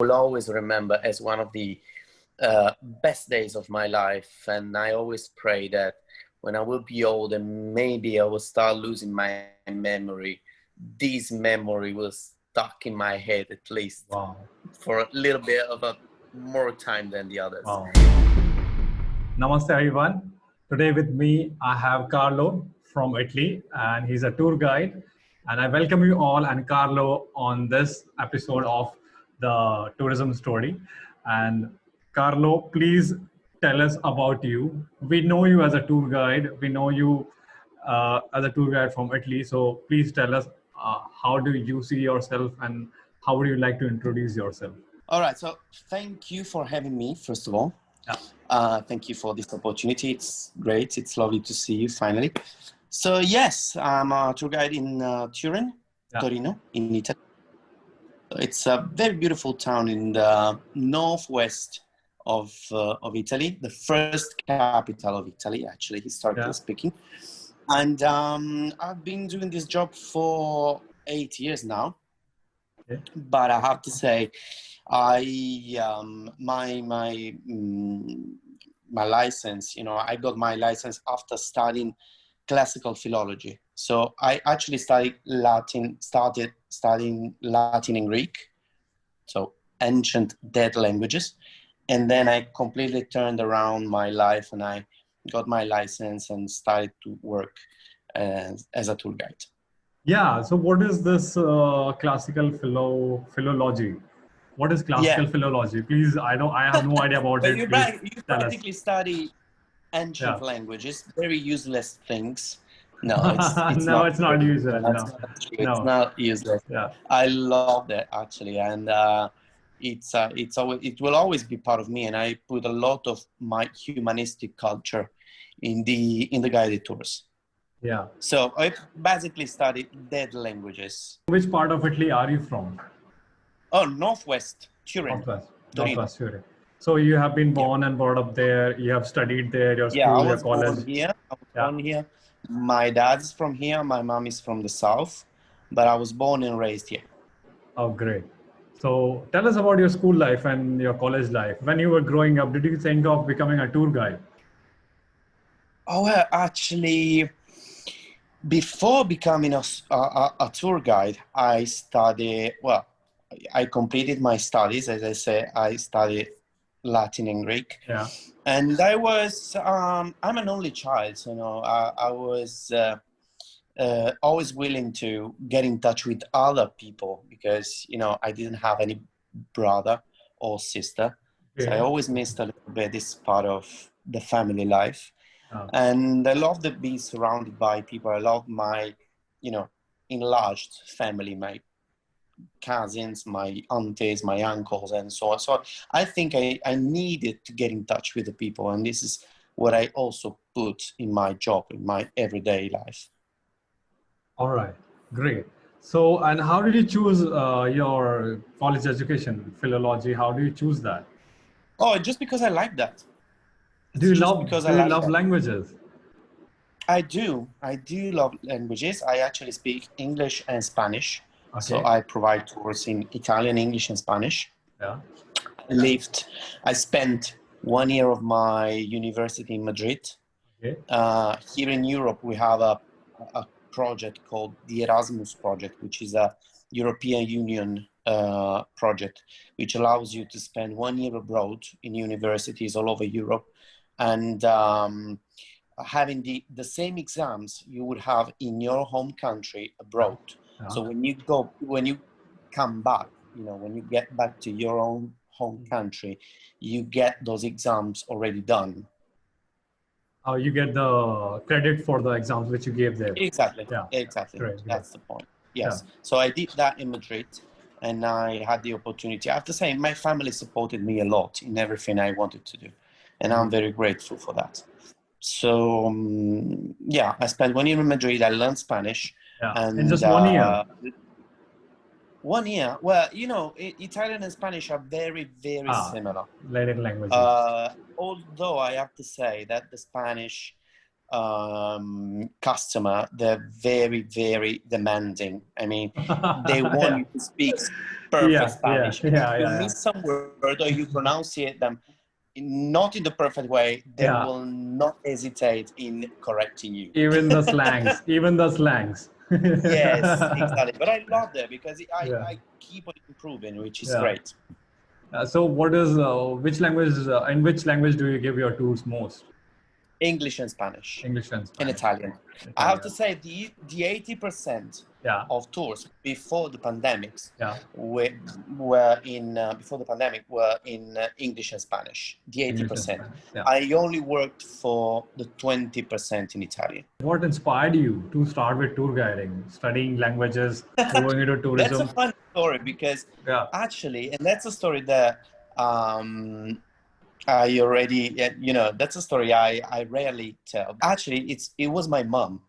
will always remember as one of the best days of my life. And I always pray that when I will be old and maybe I will start losing my memory, this memory will stuck in my head at least for a little bit of a more time than the others. Wow. Namaste everyone. Today with me I have Carlo from Italy, and he's a tour guide, and I welcome you all and Carlo on this episode of the tourism story. And Carlo, please tell us about you. We know you as a tour guide. We know you as a tour guide from Italy. So please tell us how do you see yourself and how would you like to introduce yourself? All right. So thank you for having me, first of all. Thank you for this opportunity. It's great. It's lovely to see you finally. So yes, I'm a tour guide in Turin, Torino, in Italy. It's a very beautiful town in the northwest of Italy, the first capital of Italy, actually, historically speaking. And I've been doing this job for 8 years now. But I have to say, my license, I got my license after studying classical philology. So I actually started studying Latin and Greek, so ancient dead languages. And then I completely turned around my life and I got my license and started to work as a tour guide. Yeah. So what is this classical philology? What is classical philology? Please, I have no idea about it. You practically study ancient languages, very useless things. No, it's no, not. it's not useless. It's not useless. Yeah. I love that actually, and it will always be part of me. And I put a lot of my humanistic culture in the guided tours. Yeah. So I basically studied dead languages. Which part of Italy are you from? Oh, northwest, Turin. Northwest Turin. So you have been born and brought up there. You have studied there. Your school, your college. I was born here. My dad's from here. My mom is from the south, but I was born and raised here. Oh, great. So tell us about your school life and your college life. When you were growing up, did you think of becoming a tour guide? Oh, well, actually, before becoming a tour guide, I completed my studies. As I say, I studied Latin and Greek. Yeah. And I was, I'm an only child, so I was always willing to get in touch with other people because, I didn't have any brother or sister. Okay. So I always missed a little bit this part of the family life. Oh. And I love to be surrounded by people. I love my, enlarged family, my cousins, my aunties, my uncles, and so on. So I think I needed to get in touch with the people. And this is what I also put in my job, in my everyday life. All right, great. So, and how did you choose your college education, philology? How do you choose that? Oh, just because I like that. Do you love languages? I do. I do love languages. I actually speak English and Spanish. Okay. So I provide tours in Italian, English, and Spanish. Yeah. I spent 1 year of my university in Madrid. Okay. Here in Europe, we have a project called the Erasmus project, which is a European Union project, which allows you to spend 1 year abroad in universities all over Europe, and having the same exams you would have in your home country abroad. Yeah. So when you come back, when you get back to your own home country, you get those exams already done. Oh, you get the credit for the exams which you gave there. Exactly. Yeah. Exactly. Great. That's the point. Yes. Yeah. So I did that in Madrid, and I had the opportunity. I have to say, my family supported me a lot in everything I wanted to do, and I'm very grateful for that. So I spent 1 year in Madrid. I learned Spanish. Yeah. And in just 1 year. 1 year. Well, Italian and Spanish are very, very similar. Latin languages. Although I have to say that the Spanish customer, they're very, very demanding. I mean, they want you to speak perfect Spanish. And if you yeah. miss some word or you pronounce them not in the perfect way, they will not hesitate in correcting you. Even the slangs, even the slangs. Yes, exactly. But I love that because Yeah. I keep on improving, which is Yeah. great. So what is, which language, in which language do you give your tours most? English and Spanish. English and And Spanish. Italian. I have to say the 80% Yeah. of tours before the pandemics Yeah. were in before the pandemic were in English and Spanish. The English and 80%. Spanish. Yeah. I only worked for the 20% in Italian. What inspired you to start with tour guiding, studying languages, going into That's a tourism? fun story because actually, and that's a story that I already, that's a story I rarely tell. Actually, it was my mom.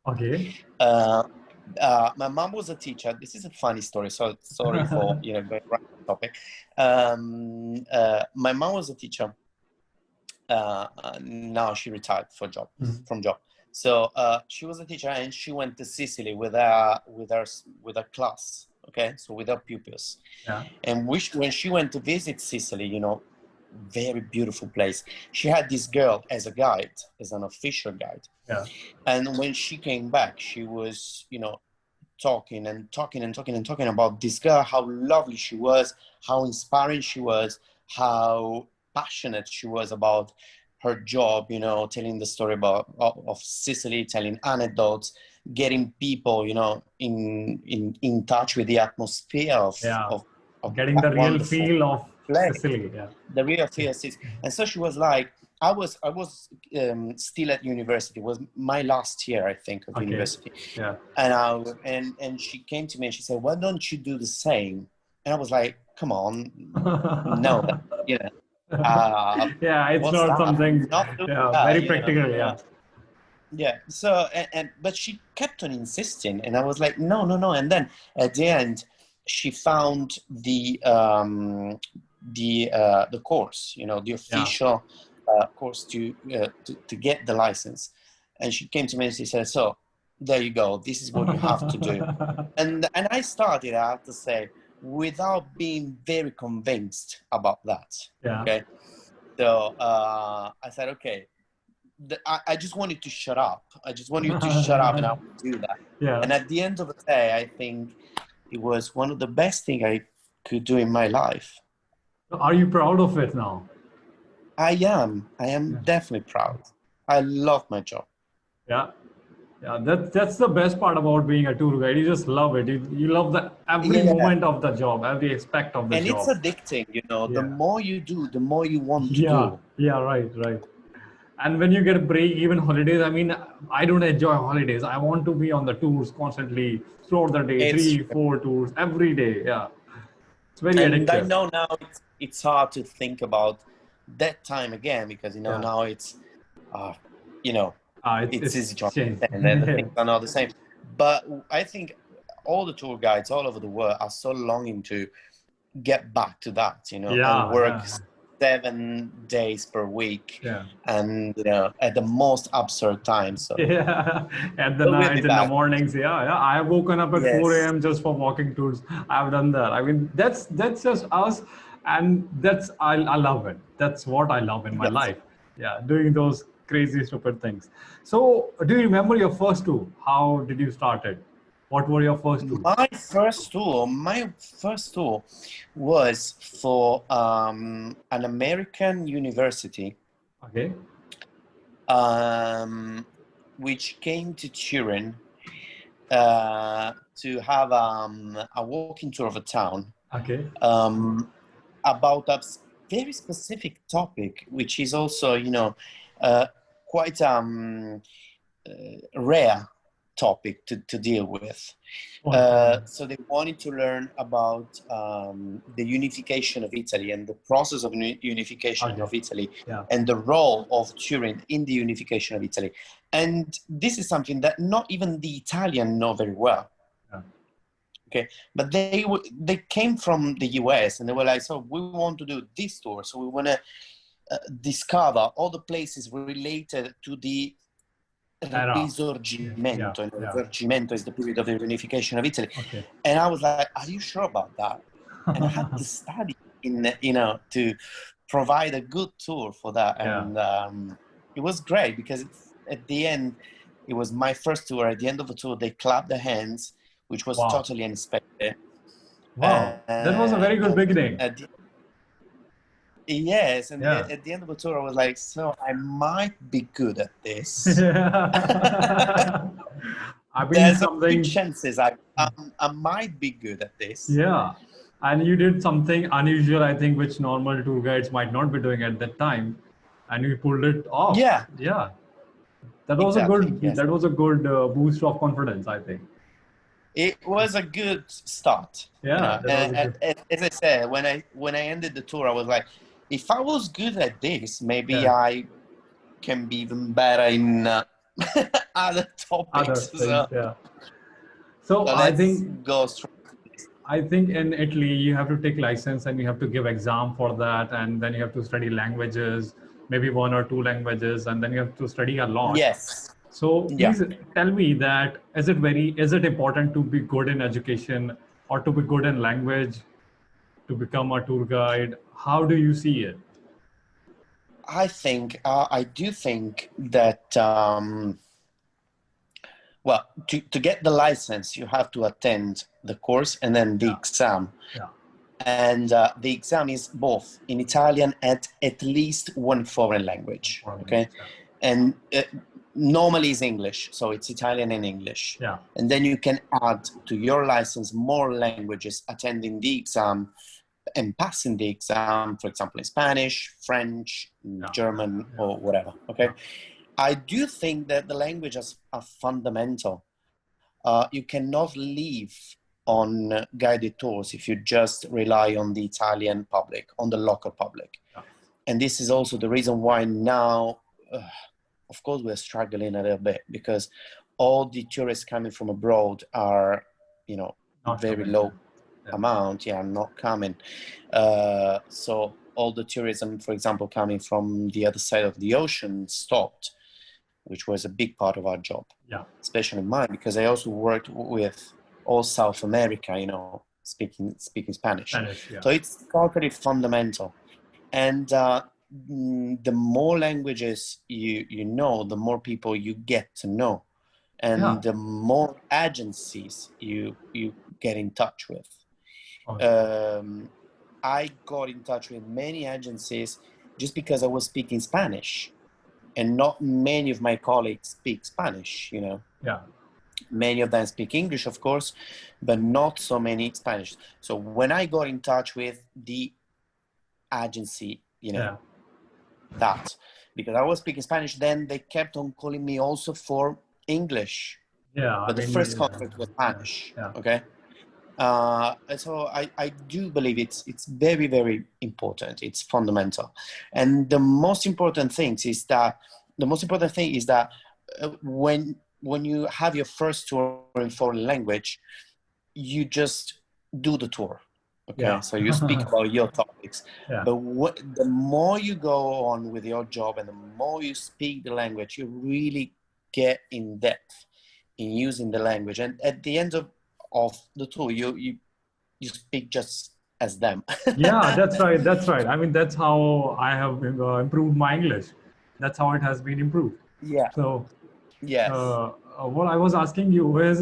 Okay. My mom was a teacher. This is a funny story, so sorry for going right on the topic. My mom was a teacher. Now she retired from job. So she was a teacher, and she went to Sicily with her class. Okay, so with her pupils. Yeah. And when she went to visit Sicily, very beautiful place. She had this girl as a guide, as an official guide. Yeah. And when she came back, she was, talking about this girl, how lovely she was, how inspiring she was, how passionate she was about her job, telling the story of Sicily, telling anecdotes, getting people, in touch with the atmosphere of getting the real feel of place. Sicily. Yeah. The real feel of Sicily. And so she was like, I was still at university. It was my last year, I think, of university. Yeah. And she came to me and she said, "Why don't you do the same?" And I was like, "Come on, no, yeah, it's not that? something. Very practical. Yeah. So but she kept on insisting, and I was like, "No." And then at the end, she found the course, the official. Course to get the license, and she came to me and she said, "So there you go, this is what you have to do." and I started, I have to say, without being very convinced about that. Okay, so I said, okay, I just wanted to shut up. I just wanted you to shut up, and I would do that. And at the end of the day, I think it was one of the best things I could do in my life. Are you proud of it now? I am definitely proud. I love my job. Yeah. That's the best part about being a tour guide. You just love it. You love every moment of the job, every aspect of the job. And it's addicting, The more you do, the more you want to do. Yeah, right. And when you get a break, even holidays, I mean, I don't enjoy holidays. I want to be on the tours constantly throughout the day, 3-4 tours every day. Yeah. It's very addictive. And I know now it's hard to think about that time again because, now it's easy to understand and the things are not the same. But I think all the tour guides all over the world are so longing to get back to that, and work 7 days per week, and at the most absurd times. So at the night, in the mornings. I have woken up at 4 a.m. just for walking tours. I've done that. I mean, that's just us, and I love it. That's what I love in my life. Yeah, doing those crazy stupid things. So do you remember your first tour? How did you start it? What were your first tours? My first tour was for an American university, which came to Turin to have a walking tour of a town. About a very specific topic, which is also, quite rare topic to deal with. So they wanted to learn about the unification of Italy and the process of unification of Italy and the role of Turin in the unification of Italy. And this is something that not even the Italian know very well. Okay, but they came from the US and they were like, so we want to do this tour. So we want to discover all the places related to the Risorgimento. Risorgimento is the period of the reunification of Italy. And I was like, are you sure about that? and I had to study to provide a good tour for that. And it was great because at the end, it was my first tour. At the end of the tour, they clapped their hands, which was Wow. totally unexpected. Wow. That was a very good beginning. Yes, and Yeah. at the end of the tour, I was like, so I might be good at this. I mean, There's a few something. chances I might be good at this. Yeah. And you did something unusual, I think, which normal tour guides might not be doing at that time. And you pulled it off. Yeah, Yeah. That was a exactly. good, Yes, that was a good boost of confidence, I think. it was a good start. Yeah, that was a good. As I said, when I ended the tour, I was like, if I was good at this, maybe Yeah. I can be even better in other Other topics. things, yeah. So So let's go straight. I think in Italy you have to take license and you have to give exam for that, and then you have to study languages, maybe one or two languages, and then you have to study a lot. Yes. So Yeah. please tell me that is it important to be good in education or to be good in language to become a tour guide? How do you see it? I do think that, well, to get the license, you have to attend the course and then the Yeah. exam. Yeah. And the exam is both in Italian and at least one foreign language. Okay. And normally it's English. So it's Italian and English. Yeah. And then you can add to your license more languages attending the exam and passing the exam, for example, in Spanish, French, German, or whatever. Okay. I do think that the languages are fundamental. You cannot live on guided tours if you just rely on the Italian public, on the local public. And this is also the reason why now, of course, we're struggling a little bit because all the tourists coming from abroad are, Not very coming, low amount, not coming. So all the tourism, for example, coming from the other side of the ocean stopped, which was a big part of our job, especially mine, because I also worked with all South America, speaking Spanish. So it's totally fundamental. And the more languages you know, the more people you get to know, and the more agencies you get in touch with. I got in touch with many agencies just because I was speaking Spanish, and not many of my colleagues speak Spanish. Many of them speak English, of course, but not so many Spanish. So when I got in touch with the agency, that, because I was speaking Spanish, then they kept on calling me also for English. But the first contact was Spanish. Okay. So I do believe it's very, very important. It's fundamental. And the most important thing is that when you have your first tour in foreign language, you just do the tour. Okay. So you speak about your topics, but the more you go on with your job and the more you speak the language, you really get in depth in using the language. And at the end of the tour, you speak just as them. Yeah, that's right. I mean, that's how I have improved my English. That's how it has been improved. Yeah. So yes, what I was asking you is,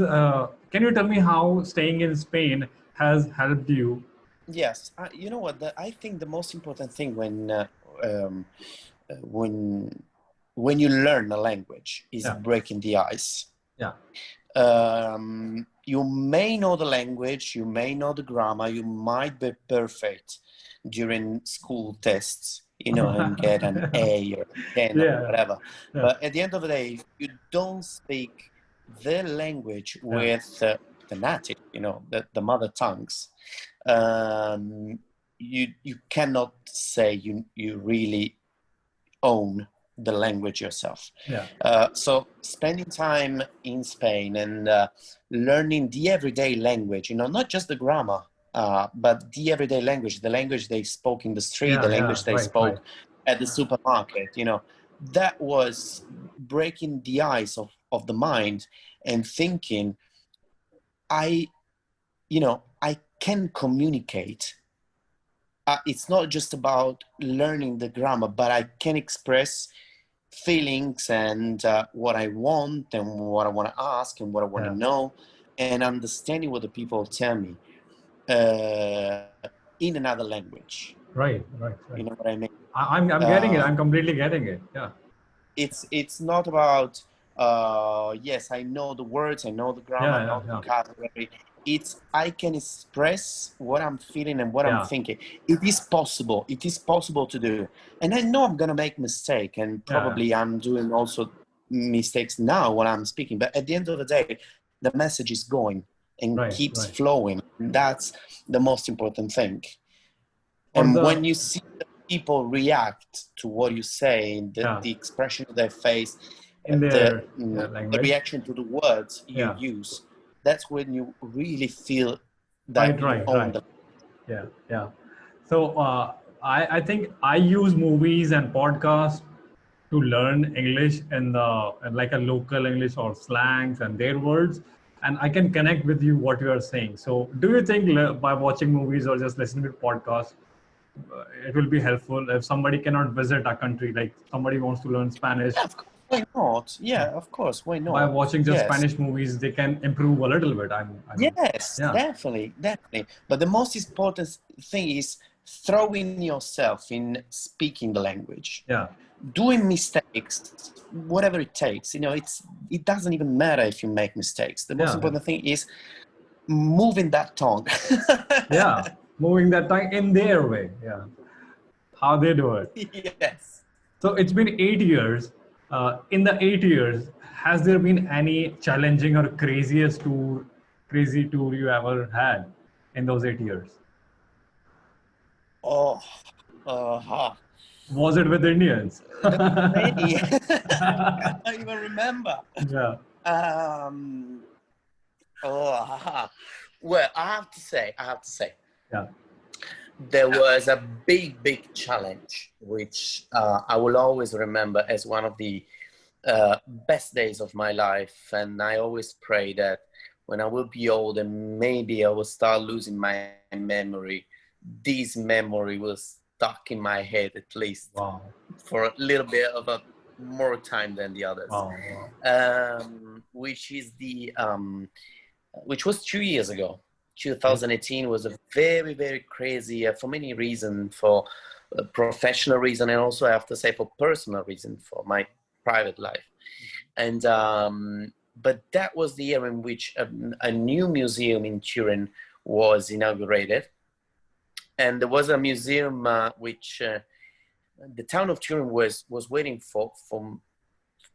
can you tell me how staying in Spain has helped you? Yes. You know what, I think the most important thing when you learn a language is breaking the ice. You may know the language, you may know the grammar, you might be perfect during school tests, and get an A or 10 or whatever. But at the end of the day, if you don't speak the language with the native, the mother tongues, you cannot say you really own the language yourself. So spending time in Spain and learning the everyday language, not just the grammar, but the everyday language, the language they spoke in the street, the language they spoke at the supermarket, that was breaking the ice of the mind and thinking, I can communicate. It's not just about learning the grammar, but I can express feelings and what I want and what I want to ask and what I want to know, and understanding what the people tell me in another language. Right. You know what I mean? I'm getting it. I'm completely getting it. Yeah. It's not about yes, I know the words, I know the grammar, I know the vocabulary. It's I can express what I'm feeling and what I'm thinking. It is possible. It is possible to do. And I know I'm gonna make mistake, and probably I'm doing also mistakes now when I'm speaking. But at the end of the day, the message is going and keeps flowing. And that's the most important thing. And when you see the people react to what you say, the expression of their face, in their the reaction to the words you use, that's when you really feel that you own them. Yeah. So I think I use movies and podcasts to learn English in like a local English or slangs and their words, and I can connect with you what you are saying. So do you think by watching movies or just listening to podcasts, it will be helpful if somebody cannot visit a country, like somebody wants to learn Spanish? Yeah, of course, why not? Yeah, of course, why not? By watching just Spanish movies, they can improve a little bit. Yes, definitely. But the most important thing is throwing yourself in speaking the language. Yeah. Doing mistakes, whatever it takes. It doesn't even matter if you make mistakes. The most important thing is moving that tongue. Moving that tongue in their way. Yeah. How they do it. Yes. So it's been 8 years. In the 8 years, has there been any challenging or crazy tour you ever had in those 8 years? Was it with Indians? Many. I can't even remember. Yeah. Well, I have to say. Yeah. There was a big challenge, which I will always remember as one of the best days of my life. And I always pray that when I will be old and maybe I will start losing my memory, this memory will stuck in my head at least for a little bit of a more time than the others. Which was 2 years ago. 2018 was a very crazy for many reasons, for professional reason, and also I have to say for personal reason, for my private life. And but that was the year in which a new museum in Turin was inaugurated, and there was a museum which the town of Turin was waiting for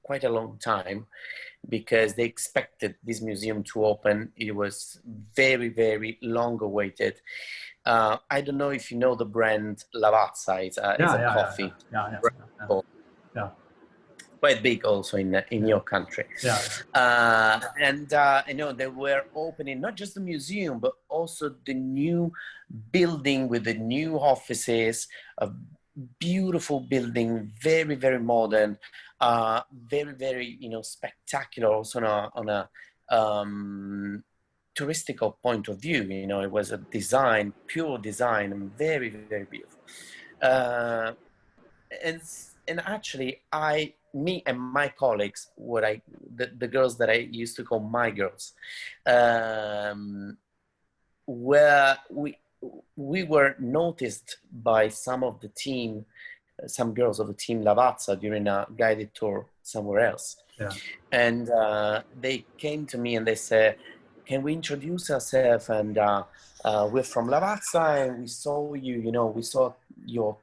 quite a long time, because they expected this museum to open. It was very long awaited. I don't know if you know the brand Lavazza. It's a coffee. Yeah. Quite big also in your country. And they were opening not just the museum, but also the new building with the new offices, a beautiful building, very modern, very spectacular also on a touristical point of view. It was a pure design, and very beautiful. And actually, me and my colleagues, the girls that I used to call my girls, we were noticed by some girls of the team Lavazza during a guided tour somewhere else. And they came to me and they said, "Can we introduce ourselves? And we're from Lavazza, and we saw you. We saw your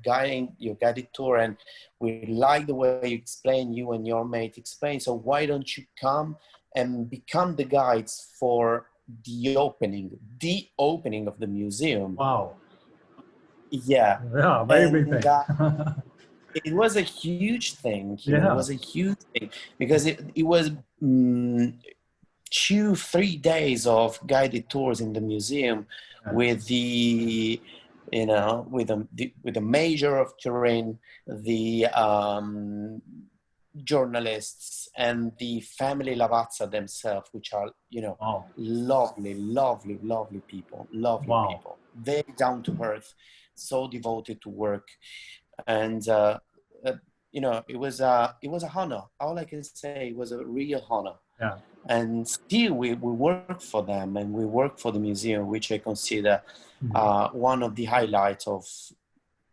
guided tour, and we like the way you explain, you and your mate explain. So why don't you come and become the guides for the opening of the museum?" Wow. Yeah, very big thing. It was a huge thing. It was a huge thing, because it was 2-3 days of guided tours in the museum with the with the mayor of Turin, the journalists and the family Lavazza themselves, which are, Wow. lovely, lovely, lovely people, Wow. very down to earth, so devoted to work. And, it was an honor. All I can say, it was a real honor. Yeah. And still we work for them, and we work for the museum, which I consider one of the highlights of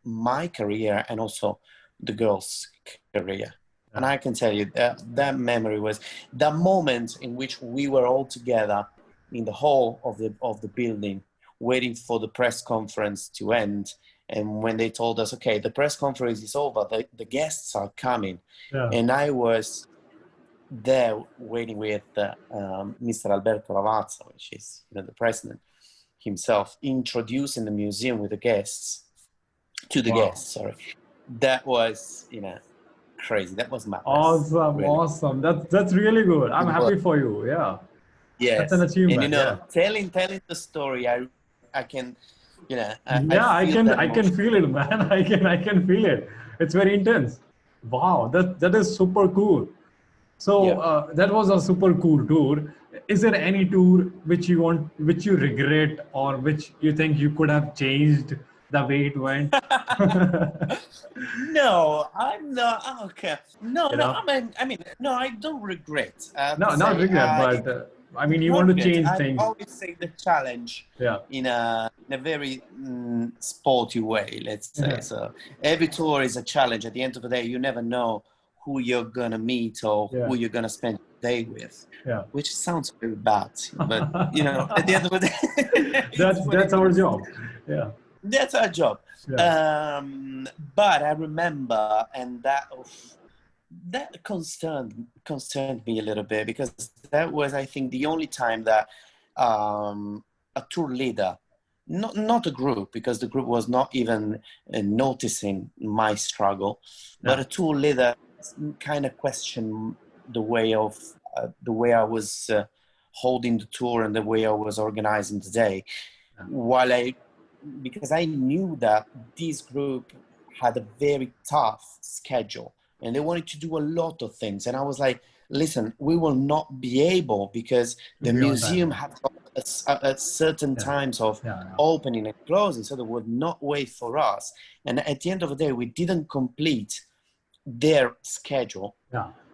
my career and also the girls' career. And I can tell you that memory was the moment in which we were all together in the hall of the building, waiting for the press conference to end. And when they told us, okay, the press conference is over, the guests are coming. Yeah. And I was there waiting with Mr. Alberto Lavazza, which is the president himself, introducing the museum with the guests to the guests. Sorry, that was crazy. That was madness. Awesome, really. Awesome. That's really good. I'm happy for you. Yeah. Yes, that's an achievement. And telling the story, I can, I can feel it, man. I can feel it. It's very intense. Wow, that is super cool. So that was a super cool tour. Is there any tour which you regret, or which you think you could have changed the way it went? No, I'm not. Okay. No, no, I don't regret. No, not regret, but I mean, you want to change I things. always say the challenge in a very sporty way, let's say. So every tour is a challenge. At the end of the day, you never know who you're gonna meet or who you're gonna spend the day with. Which sounds very bad, but at the end of the day, that's our job. Yeah. That's our job. Yeah. But I remember, and that concerned me a little bit, because that was, I think, the only time that a tour leader, not a group, because the group was not even noticing my struggle, but a tour leader kind of questioned the way I was holding the tour and the way I was organizing the day, because I knew that this group had a very tough schedule and they wanted to do a lot of things. And I was like, listen, we will not be able, because the museum had at certain times of opening and closing, so they would not wait for us. And at the end of the day, we didn't complete their schedule.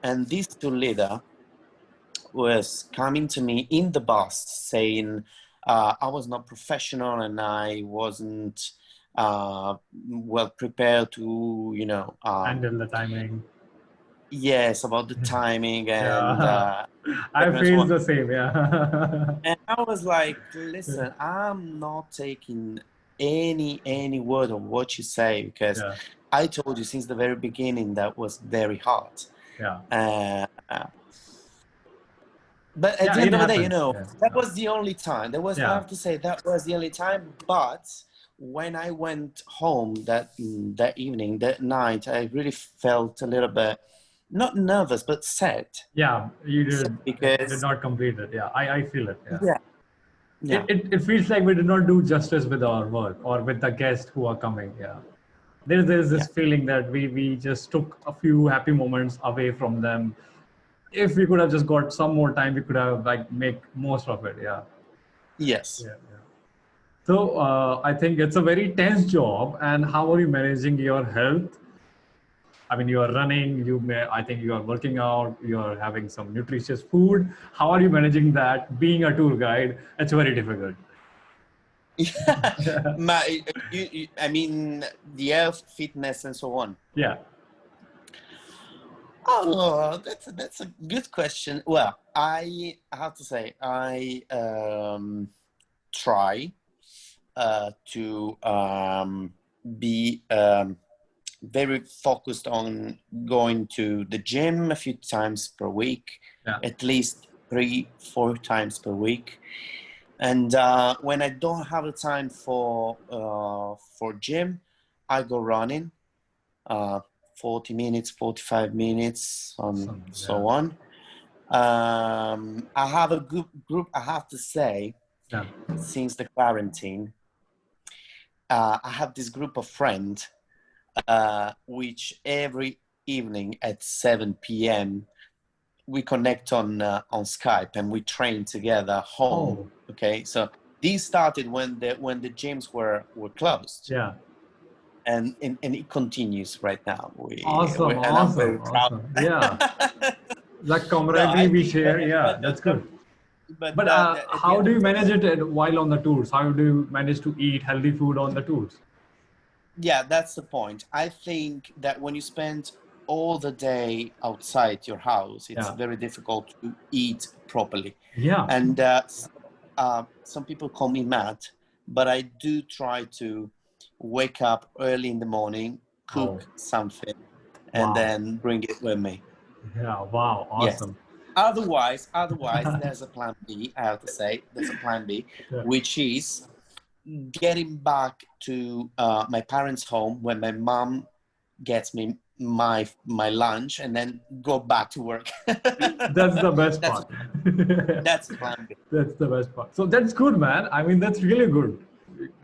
And this tour leader was coming to me in the bus saying, I was not professional and I wasn't well prepared to, handle the timing. Yes, about the timing and I feel the same. Yeah. And I was like, listen, I'm not taking any word of what you say, because I told you since the very beginning that was very hard. But at the end of the day, that was the only time. I have to say, that was the only time. But when I went home that evening, that night, I really felt a little bit, not nervous, but sad. Yeah, you did. Because you did not complete it. Yeah, I feel it. Yeah. It feels like we did not do justice with our work or with the guests who are coming. Yeah. There's this feeling that we just took a few happy moments away from them. If we could have just got some more time, we could have make most of it. Yeah. Yes. Yeah. So I think it's a very tense job. And how are you managing your health? I mean, you are running. I think you are working out. You are having some nutritious food. How are you managing that? Being a tour guide, it's very difficult. I mean, the health, fitness, and so on. Yeah. Oh, that's a good question. Well, I have to say, I try to be very focused on going to the gym a few times per week, at least 3-4 times per week. And when I don't have the time for gym, I go running. 40 minutes, 45 minutes, so on. I have a good group, I have to say, since the quarantine. I have this group of friends, which every evening at 7 p.m. we connect on Skype and we train together home. Oh. Okay, so these started when the gyms were closed. Yeah. And it continues right now. Awesome. And I'm very Awesome. proud. Awesome. Yeah. That No, camaraderie I we think, share. Yeah, that's good. But at the how end do of you the manage day, it while on the tours? How do you manage to eat healthy food on the tours? yeah, that's the point. I think that when you spend all the day outside your house, it's Yeah. very difficult to eat properly. Yeah. And some people call me mad, but I do try to wake up early in the morning, Oh. cook something, and Wow. then bring it with me. Yeah. Wow. Yes. Awesome. Otherwise, there's a plan B. I have to say, there's a plan B, Yeah. which is getting back to my parents' home when my mom gets me my lunch, and then go back to work. That's the best that's part. that's plan B. That's the best part. So that's good, man. I mean, that's really good.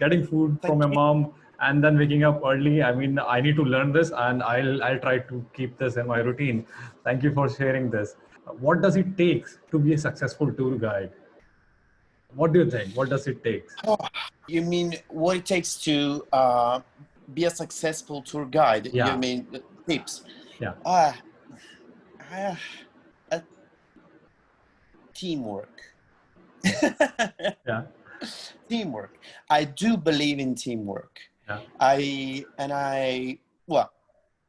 Getting food from Thank your you. mom and then waking up early. I mean, I need to learn this, and I'll try to keep this in my routine. Thank you for sharing this. What does it take to be a successful tour guide? What do you think? What does it take? Oh, you mean what it takes to be a successful tour guide? You Yeah. mean tips? Yeah. Uh, uh, teamwork. Yeah. Teamwork. I do believe in teamwork. Yeah. Well,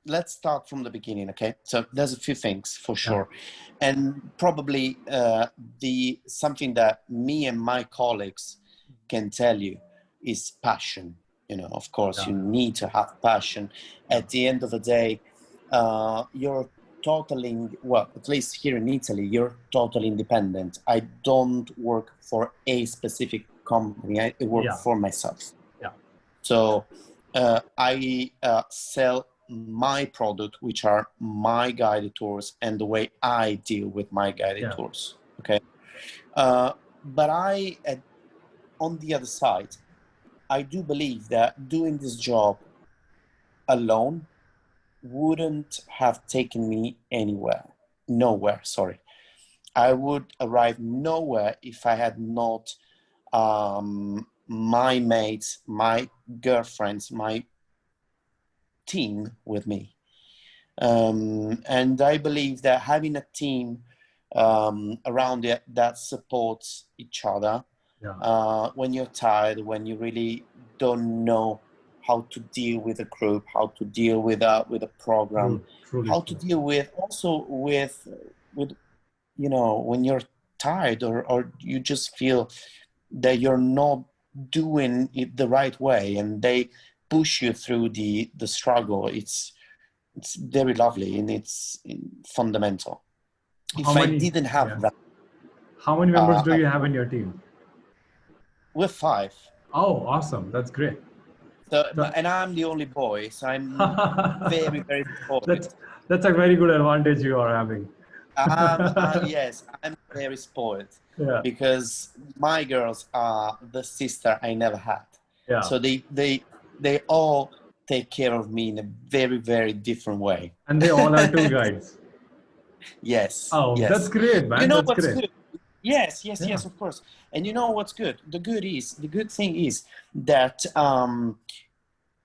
let's start from the beginning, okay? So there's a few things for sure. And probably something that me and my colleagues can tell you is passion. Of course, you need to have passion. At the end of the day, you're at least here in Italy, you're totally independent. I don't work for a specific company. I work for myself. Yeah. So I sell my product, which are my guided tours and the way I deal with my guided tours. Okay. But on the other side, I do believe that doing this job alone wouldn't have taken me nowhere, sorry. I would arrive nowhere if I had not my mates, my girlfriends, my team with me. And I believe that having a team around it that supports each other when you're tired, when you really don't know how to deal with a group, how to deal with a program, how to deal with when you're tired or you just feel that you're not doing it the right way, and they push you through the struggle. It's very lovely, and it's fundamental. If I didn't have that. How many members do you have in your team? We're 5. Oh, awesome. That's great. So, and I'm the only boy, so I'm very, very spoiled. That's a very good advantage you are having. Yes, I'm very spoiled because my girls are the sister I never had. Yeah. So they all take care of me in a very, very different way. And they all are tour guides. Yes. Oh, yes. That's great, man. You know that's what's great. good? Yes, of course. And you know what's good? The good thing is that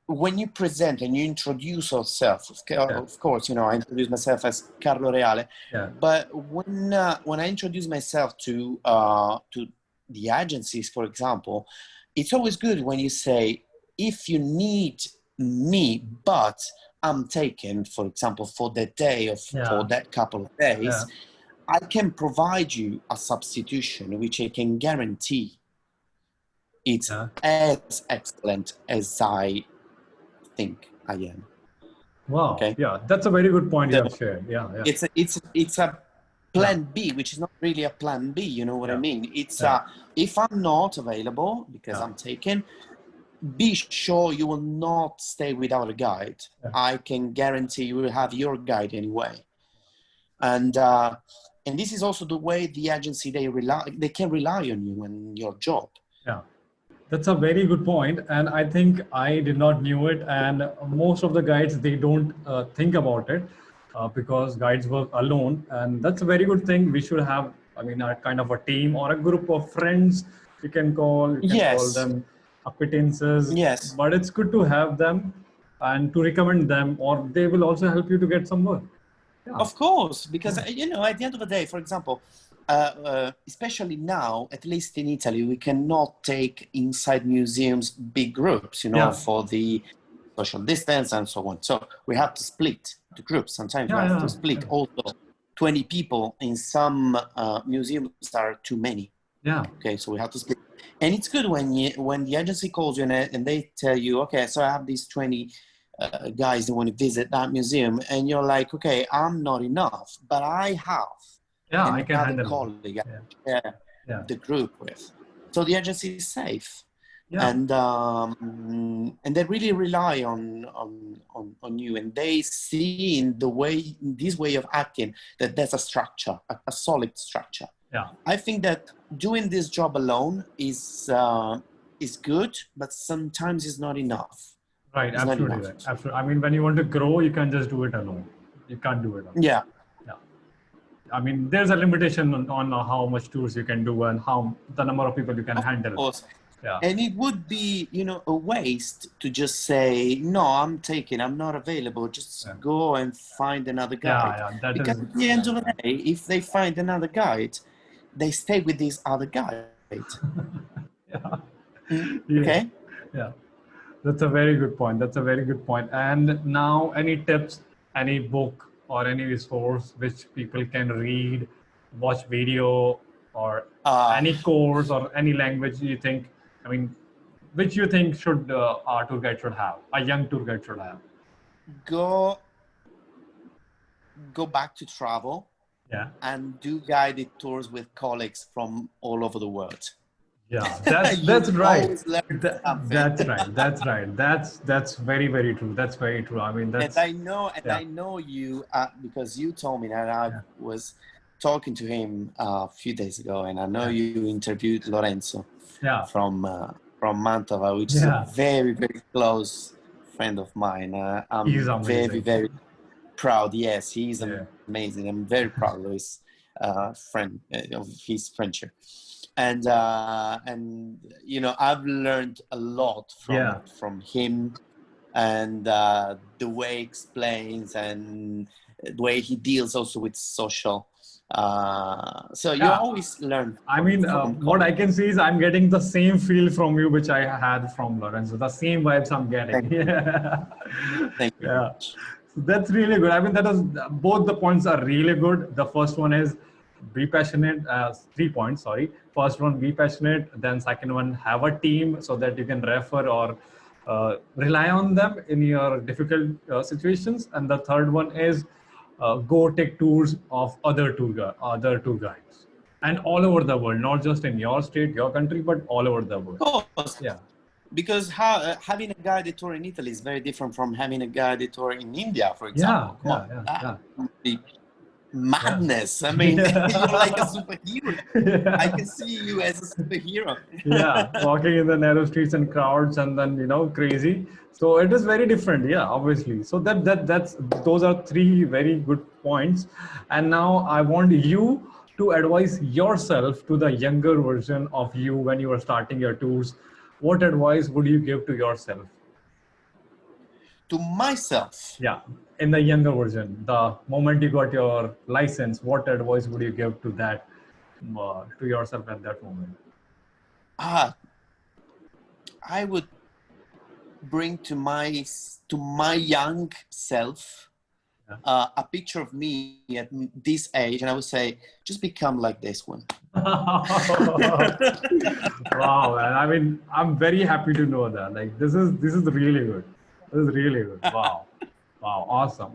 when you present and you introduce yourself, of course, I introduce myself as Carlo Reale. Yeah. But when I introduce myself to the agencies, for example, it's always good when you say, if you need me, but I'm taken, for example, for that day for that couple of days, I can provide you a substitution, which I can guarantee it's as excellent as I think I am. Wow. Okay. Yeah, that's a very good point you have shared. Yeah. It's a plan B, which is not really a plan B. You know what I mean? It's if I'm not available because I'm taken, be sure you will not stay without a guide. I can guarantee you will have your guide anyway. And this is also the way the agency they can rely on you and your job. Yeah. That's a very good point, and I think I did not knew it, and most of the guides, they don't think about it. because guides work alone, and that's a very good thing. We should have, I mean, a kind of a team or a group of friends you can call Yes, them acquaintances, yes, but it's good to have them and to recommend them, or they will also help you to get some work. Yeah. of course, because Yeah. at the end of the day, for example, especially now, at least in Italy, we cannot take inside museums big groups, Yeah. for the social distance and so on. So we have to split the groups. Sometimes we Yeah. have Yeah. to split. Yeah. Also, 20 people in some museums are too many. Yeah. Okay, so we have to split. And it's good when the agency calls you and they tell you, okay, so I have these 20 guys that want to visit that museum, and you're like, okay, I'm not enough, but I have Yeah, I can another handle it. colleague I Yeah. share Yeah. the group with. So the agency is safe. Yeah. And they really rely on you, and they see in this way of acting that there's a structure, a solid structure. Yeah. I think that doing this job alone is good, but sometimes it's not enough. Right. It's not Absolutely enough. right. Absolutely. I mean, when you want to grow, you can just do it alone. You can't do it alone. Yeah. Yeah. I mean, there's a limitation on how much tours you can do and how the number of people you can handle. Course. Yeah. And it would be, a waste to just say, no, I'm not available. Just go and find another guide. Yeah. That because is, at the end of the day, if they find another guide, they stay with this other guide. yeah. Okay? Yeah. That's a very good point. That's a very good point. And now, any tips, any book or any resource which people can read, watch video, or any course or any language you think, I mean, which you think should our tour guide should have, a young tour guide should have? Go back to travel. Yeah. And do guided tours with colleagues from all over the world. Yeah, that's right. That's right. That's right. That's very, very true. That's very true. I mean, that's. And I know you because you told me that I was talking to him a few days ago, and I know you interviewed Lorenzo. From Mantova, which is a very, very close friend of mine. I'm very, very proud. Yes, he's amazing. I'm very proud of his of his friendship. And I've learned a lot from him, and the way he explains and the way he deals also with social. So you always learn. I mean, what I can see is I'm getting the same feel from you, which I had from Lorenzo. The same vibes I'm getting. Thank you. Yeah. So that's really good. I mean, both the points are really good. The first one is be passionate. 3 points, sorry. First one, be passionate. Then second one, have a team so that you can refer or rely on them in your difficult situations. And the third one is go take tours of other tour guides, and all over the world, not just in your state, your country, but all over the world. Of course. Yeah. Because having a guided tour in Italy is very different from having a guided tour in India, for example. That would be madness. I mean, you're like a superhero. I can see you as a superhero. Walking in the narrow streets and crowds, and then crazy. So it is very different. Yeah, obviously. So those are 3 very good points. And now I want you to advise yourself to the younger version of you when you were starting your tours. What advice would you give to yourself? To myself? Yeah, in the younger version, the moment you got your license, what advice would you give to that, to yourself at that moment? I would bring to my young self a picture of me at this age, and I would say, just become like this one. Wow, man. I mean, I'm very happy to know that. Like, this is really good. This is really good. Wow. Awesome,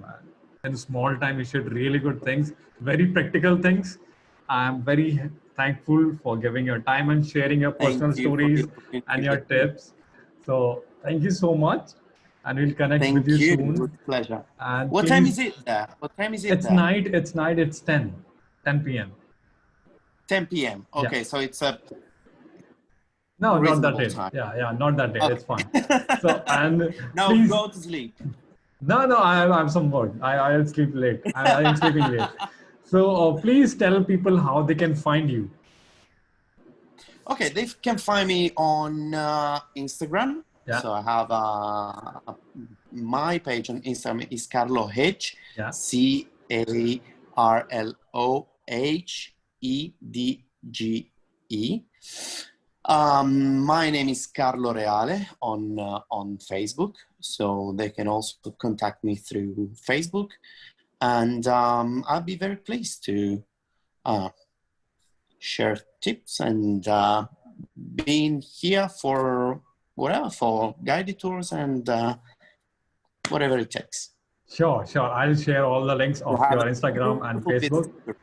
man. In small time, you shared really good things, very practical things. I'm very thankful for giving your time and sharing your personal stories and your tips. So thank you so much. And we'll connect with you soon. With pleasure. And what time is it there? What time is it it's there? Night. It's 10 p.m. 10 p.m. Okay, so it's a not that late. Yeah, not that late. Okay. It's fine. So, and now please, go to sleep. No, I have some work. I'll sleep late. I am sleeping late. So please tell people how they can find you. Okay, they can find me on Instagram. Yeah. So I have my page on Instagram is Carlo H, Yeah. CarloHedge. My name is Carlo Reale on Facebook, so they can also contact me through Facebook, and I'll be very pleased to share tips and being here for whatever, for guided tours and whatever it takes. Sure. I'll share all the links To of have your a Instagram and beautiful business. Facebook.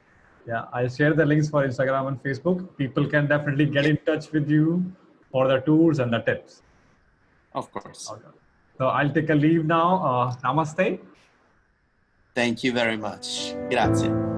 Yeah, I'll share the links for Instagram and Facebook. People can definitely get Yeah, in touch with you for the tours and the tips. of course. Okay. So I'll take a leave now. Namaste. Thank you very much. Grazie.